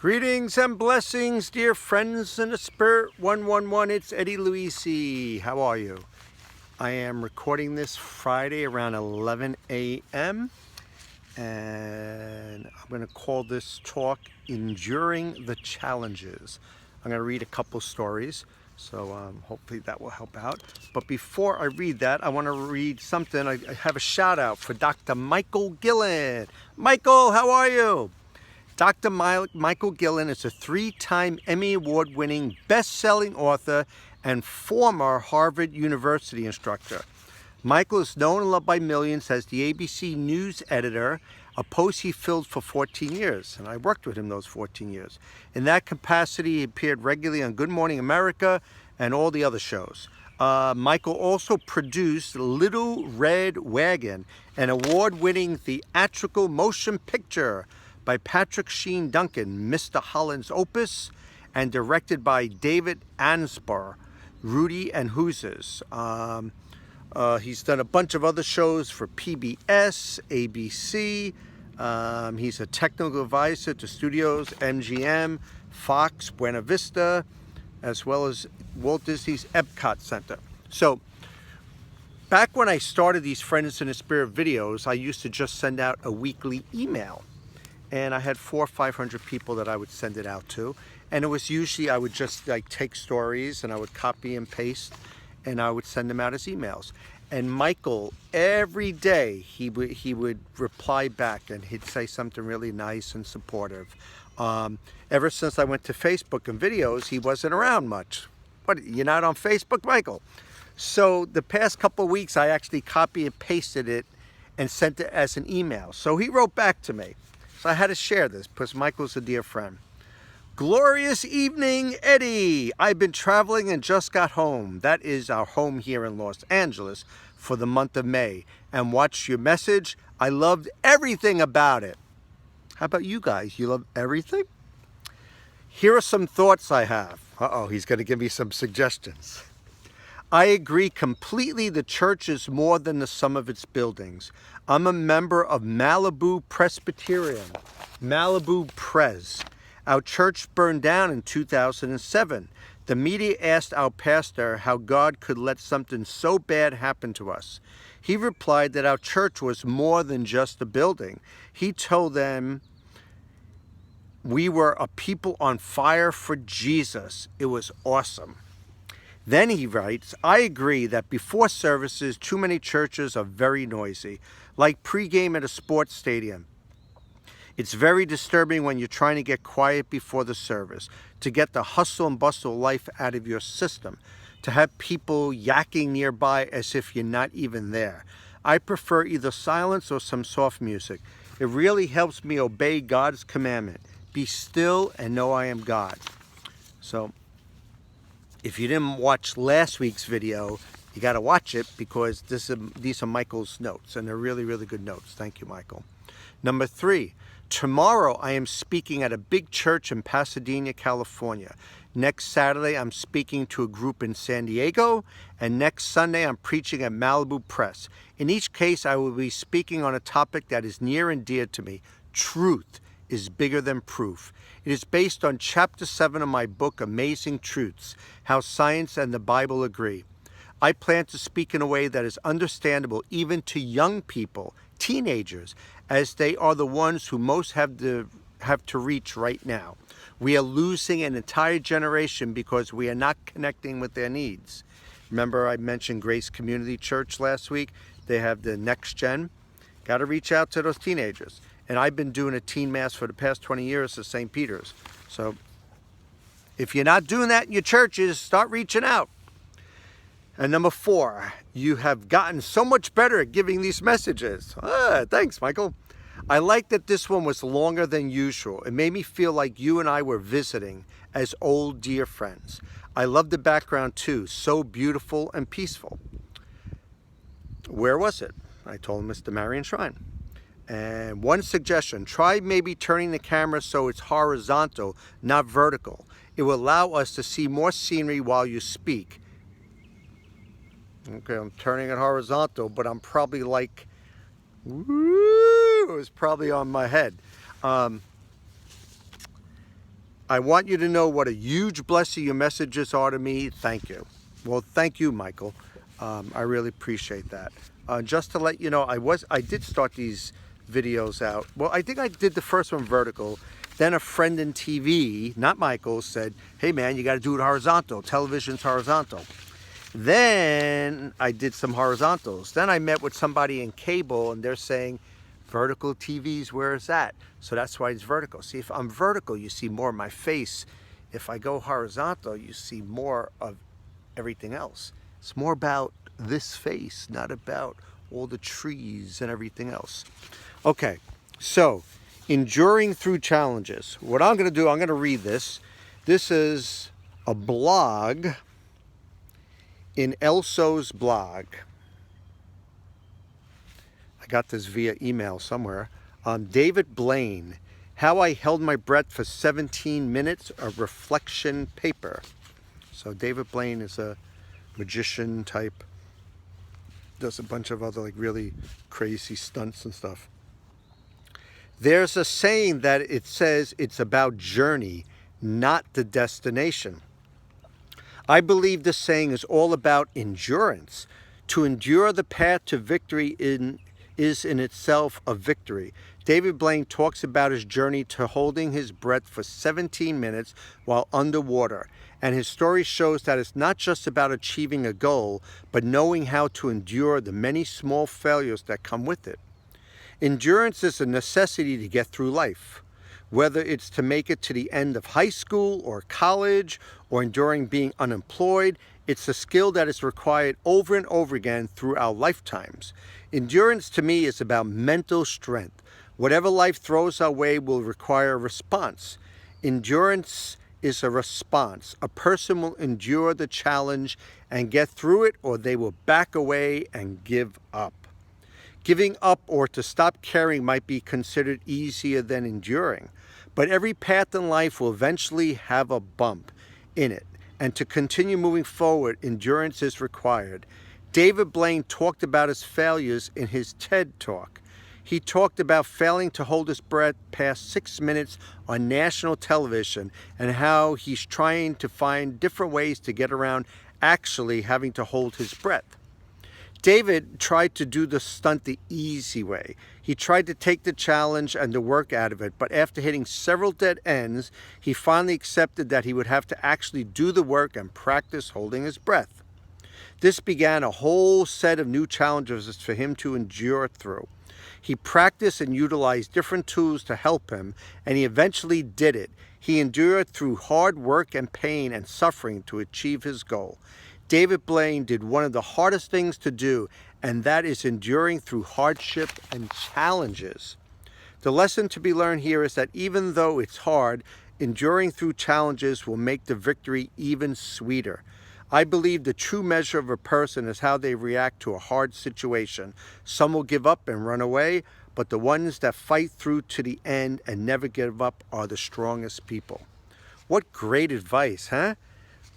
Greetings and blessings, dear friends in the Spirit 111. It's Eddie Luisi. How are you? I am recording this Friday around 11 a.m. and I'm going to call this talk Enduring the Challenges. I'm going to read a couple stories, so hopefully that will help out. But before I read that, I want to read something. I have a shout out for Dr. Michael Gillen. Michael, how are you? Dr. Michael Gillen is a 3-time Emmy Award-winning, best-selling author and former Harvard University instructor. Michael is known and loved by millions as the ABC News editor, a post he filled for 14 years, and I worked with him those 14 years. In that capacity, he appeared regularly on Good Morning America and all the other shows. Michael also produced Little Red Wagon, an award-winning theatrical motion picture by Patrick Sheen Duncan, Mr. Holland's opus, and directed by David Ansbar, Rudy and Hoosiers. He's done a bunch of other shows for PBS, ABC. He's a technical advisor to studios, MGM, Fox, Buena Vista, as well as Walt Disney's Epcot Center. So, back when I started these Friends in the Spirit videos, I used to just send out a weekly email. And I had 400 or 500 people that I would send it out to. And it was usually, I would just take stories and I would copy and paste and I would send them out as emails. And Michael, every day, he would reply back and he'd say something really nice and supportive. Ever since I went to Facebook and videos, he wasn't around much. What, you're not on Facebook, Michael? So the past couple of weeks, I actually copied and pasted it and sent it as an email. So he wrote back to me. So I had to share this because Michael's a dear friend. Glorious evening, Eddie. I've been traveling and just got home. That is our home here in Los Angeles for the month of May. And watched your message. I loved everything about it. How about you guys? You love everything? Here are some thoughts I have. Uh-oh, he's going to give me some suggestions. I agree completely. The church is more than the sum of its buildings. I'm a member of Malibu Presbyterian, Malibu Pres. Our church burned down in 2007. The media asked our pastor how God could let something so bad happen to us. He replied that our church was more than just a building. He told them we were a people on fire for Jesus. It was awesome. Then he writes, I agree that before services, too many churches are very noisy, like pregame at a sports stadium. It's very disturbing when you're trying to get quiet before the service, to get the hustle and bustle life out of your system, to have people yakking nearby as if you're not even there. I prefer either silence or some soft music. It really helps me obey God's commandment. Be still and know I am God. So, if you didn't watch last week's video, you got to watch it because these are Michael's notes, and they're really, really good notes. Thank you, Michael. Number 3, tomorrow I am speaking at a big church in Pasadena, California. Next Saturday, I'm speaking to a group in San Diego, and next Sunday, I'm preaching at Malibu Press. In each case, I will be speaking on a topic that is near and dear to me. Truth is bigger than proof. It is based on chapter 7 of my book, Amazing Truths, How Science and the Bible Agree. I plan to speak in a way that is understandable even to young people, teenagers, as they are the ones who most have to reach right now. We are losing an entire generation because we are not connecting with their needs. Remember I mentioned Grace Community Church last week? They have the next gen. Got to reach out to those teenagers. And I've been doing a teen mass for the past 20 years at St. Peter's. So if you're not doing that in your churches, start reaching out. And number 4, you have gotten so much better at giving these messages. Thanks, Michael. I like that this one was longer than usual. It made me feel like you and I were visiting as old dear friends. I love the background too. So beautiful and peaceful. Where was it? I told him it's the Marian Shrine. And one suggestion, try maybe turning the camera so it's horizontal, not vertical. It will allow us to see more scenery while you speak. Okay, I'm turning it horizontal, but I'm probably like, woo, it was probably on my head. I want you to know what a huge blessing your messages are to me. Thank you. Well, thank you, Michael. I really appreciate that. Just to let you know, I did start these videos out. Well, I think I did the first one vertical. Then a friend in TV, not Michael, said, hey man, you got to do it horizontal. Television's horizontal. Then I did some horizontals. Then I met with somebody in cable and they're saying, vertical TVs, where is that? So that's why it's vertical. See, if I'm vertical, you see more of my face. If I go horizontal, you see more of everything else. It's more about this face, not about all the trees and everything else. Okay, so enduring through challenges. What I'm going to do, I'm going to read this. This is a blog in Elso's blog. I got this via email somewhere. David Blaine, How I Held My Breath for 17 Minutes, a reflection paper. So David Blaine is a magician type, does a bunch of other like really crazy stunts and stuff. There's a saying that it says it's about journey, not the destination. I believe this saying is all about endurance. To endure the path to victory is in itself a victory. David Blaine talks about his journey to holding his breath for 17 minutes while underwater. And his story shows that it's not just about achieving a goal, but knowing how to endure the many small failures that come with it. Endurance is a necessity to get through life. Whether it's to make it to the end of high school or college or enduring being unemployed, it's a skill that is required over and over again through our lifetimes. Endurance to me is about mental strength. Whatever life throws our way will require a response. Endurance is a response. A person will endure the challenge and get through it, or they will back away and give up. Giving up or to stop caring might be considered easier than enduring, but every path in life will eventually have a bump in it, and to continue moving forward, endurance is required. David Blaine talked about his failures in his TED Talk. He talked about failing to hold his breath past 6 minutes on national television and how he's trying to find different ways to get around actually having to hold his breath. David tried to do the stunt the easy way. He tried to take the challenge and the work out of it, but after hitting several dead ends, he finally accepted that he would have to actually do the work and practice holding his breath. This began a whole set of new challenges for him to endure through. He practiced and utilized different tools to help him, and he eventually did it. He endured through hard work and pain and suffering to achieve his goal. David Blaine did one of the hardest things to do, and that is enduring through hardship and challenges. The lesson to be learned here is that even though it's hard, enduring through challenges will make the victory even sweeter. I believe the true measure of a person is how they react to a hard situation. Some will give up and run away, but the ones that fight through to the end and never give up are the strongest people. What great advice, huh?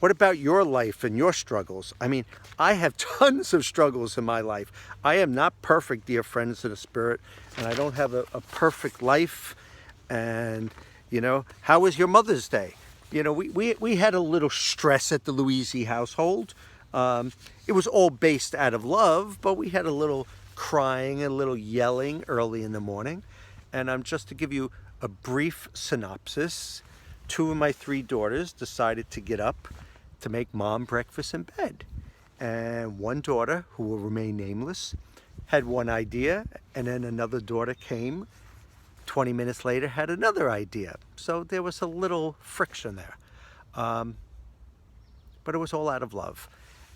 What about your life and your struggles? I mean, I have tons of struggles in my life. I am not perfect, dear friends in the spirit, and I don't have a perfect life. And, you know, how was your Mother's Day? You know, we had a little stress at the Louisi household. It was all based out of love, but we had a little crying, a little yelling early in the morning. And just to give you a brief synopsis, 2 of my 3 daughters decided to get up to make mom breakfast in bed. And one daughter, who will remain nameless, had one idea, and then another daughter came 20 minutes later, had another idea. So there was a little friction there. But it was all out of love.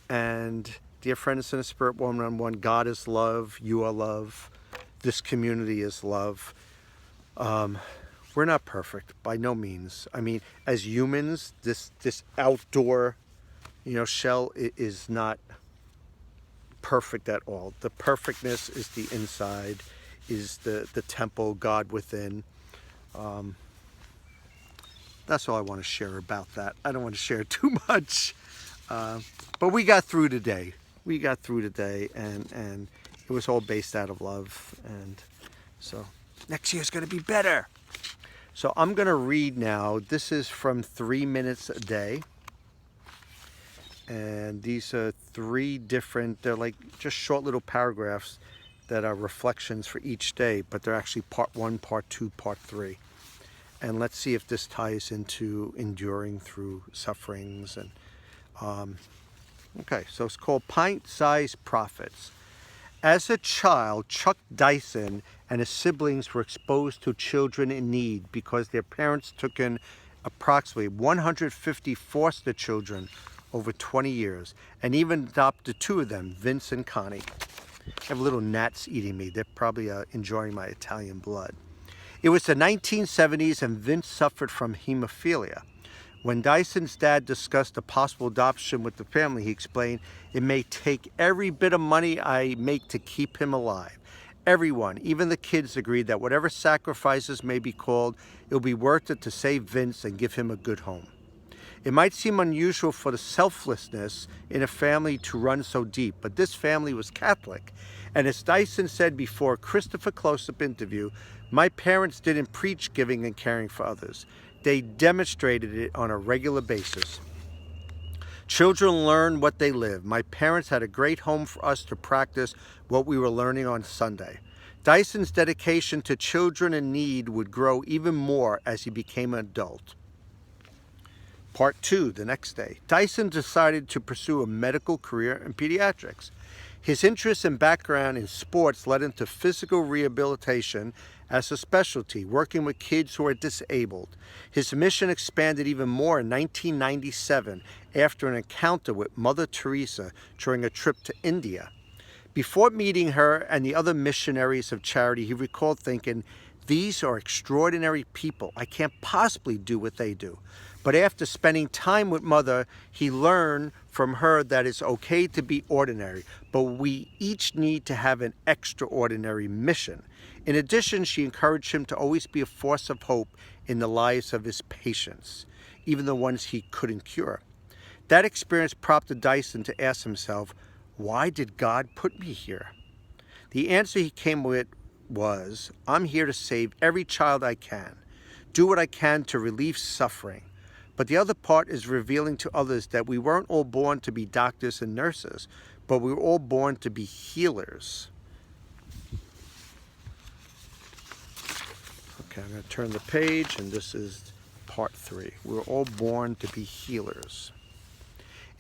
And dear friends in the Spirit 111, God is love, you are love, this community is love. We're not perfect, by no means. I mean, as humans, this outdoor, shell is not perfect at all. The perfectness is the inside, is the temple, God within. That's all I want to share about that. I don't want to share too much. But we got through today. And it was all based out of love. And so next year's going to be better. So I'm going to read now. This is from 3 Minutes a Day. And these are three different, they're like just short little paragraphs that are reflections for each day, but they're actually part 1, part 2, part 3. And let's see if this ties into enduring through sufferings. And okay, so it's called Pint-Sized Prophets. As a child, Chuck Dyson and his siblings were exposed to children in need because their parents took in approximately 150 foster children over 20 years and even adopted 2 of them, Vince and Connie. I have little gnats eating me. They're probably enjoying my Italian blood. It was the 1970s and Vince suffered from hemophilia. When Dyson's dad discussed a possible adoption with the family, he explained, "It may take every bit of money I make to keep him alive." Everyone, even the kids, agreed that whatever sacrifices may be called, it will be worth it to save Vince and give him a good home. It might seem unusual for the selflessness in a family to run so deep, but this family was Catholic. And as Dyson said before a Christopher Close-Up interview, "My parents didn't preach giving and caring for others. They demonstrated it on a regular basis. Children learn what they live. My parents had a great home for us to practice what we were learning on Sunday." Dyson's dedication to children in need would grow even more as he became an adult. Part 2, the next day. Dyson decided to pursue a medical career in pediatrics. His interest and background in sports led him to physical rehabilitation as a specialty, working with kids who are disabled. His mission expanded even more in 1997 after an encounter with Mother Teresa during a trip to India. Before meeting her and the other missionaries of charity, he recalled thinking, "These are extraordinary people. I can't possibly do what they do." But after spending time with Mother, he learned from her that it's okay to be ordinary, but we each need to have an extraordinary mission. In addition, she encouraged him to always be a force of hope in the lives of his patients, even the ones he couldn't cure. That experience prompted Dyson to ask himself, why did God put me here? The answer he came with was, "I'm here to save every child I can, do what I can to relieve suffering." But the other part is revealing to others that we weren't all born to be doctors and nurses, but we were all born to be healers. Okay, I'm going to turn the page, and this is part 3. We're all born to be healers.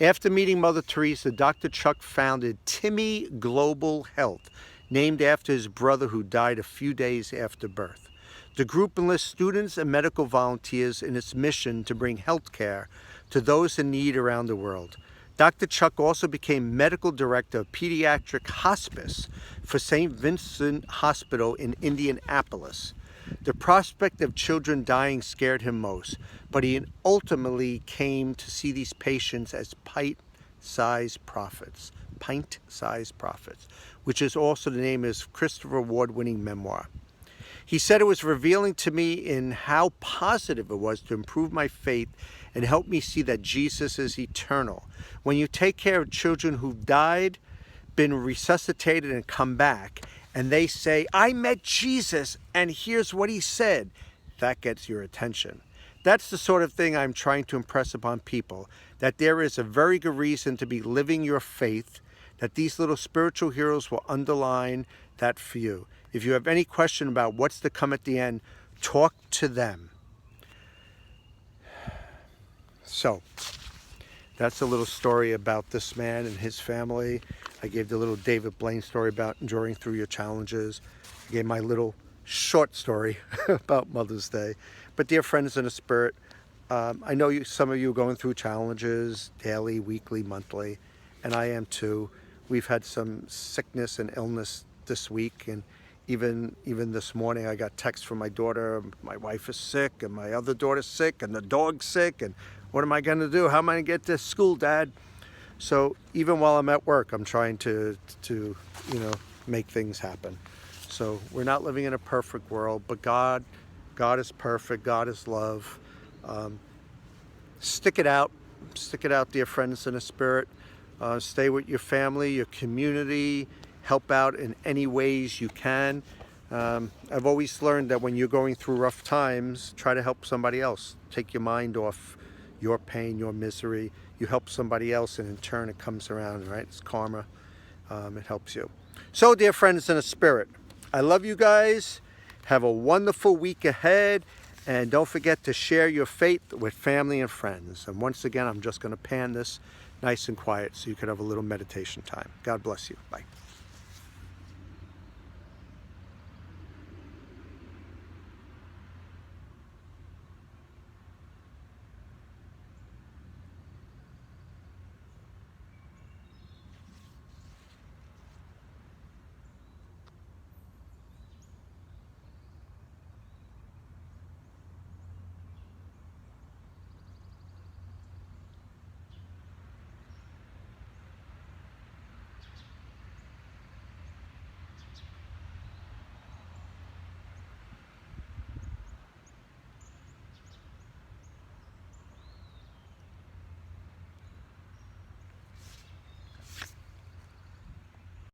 After meeting Mother Teresa, Dr. Chuck founded Timmy Global Health, named after his brother who died a few days after birth. The group enlists students and medical volunteers in its mission to bring health care to those in need around the world. Dr. Chuck also became medical director of pediatric hospice for St. Vincent Hospital in Indianapolis. The prospect of children dying scared him most, but he ultimately came to see these patients as pint-sized prophets, which is also the name of his Christopher Award-winning memoir. He said, "It was revealing to me in how positive it was to improve my faith and help me see that Jesus is eternal. When you take care of children who've died, been resuscitated, and come back, and they say, 'I met Jesus, and here's what he said,' that gets your attention." That's the sort of thing I'm trying to impress upon people, that there is a very good reason to be living your faith, that these little spiritual heroes will underline that for you. If you have any question about what's to come at the end, talk to them. So, that's a little story about this man and his family. I gave the little David Blaine story about enduring through your challenges. I gave my little short story about Mother's Day. But dear friends in the Spirit, I know some of you are going through challenges daily, weekly, monthly, and I am too. We've had some sickness and illness this week, and even this morning I got text from my daughter, my wife is sick, and my other daughter's sick, and the dog's sick, and what am I going to do? How am I going to get to school, Dad? So even while I'm at work, I'm trying to make things happen. So we're not living in a perfect world, but God is perfect. God is love. Stick it out, dear friends in the Spirit. Stay with your family, your community. Help out in any ways you can. I've always learned that when you're going through rough times, try to help somebody else. Take your mind off your pain, your misery. You help somebody else, and in turn it comes around, right? It's karma. It helps you. So, dear friends in the spirit, I love you guys. Have a wonderful week ahead. And don't forget to share your faith with family and friends. And once again, I'm just going to pan this nice and quiet so you could have a little meditation time. God bless you. Bye.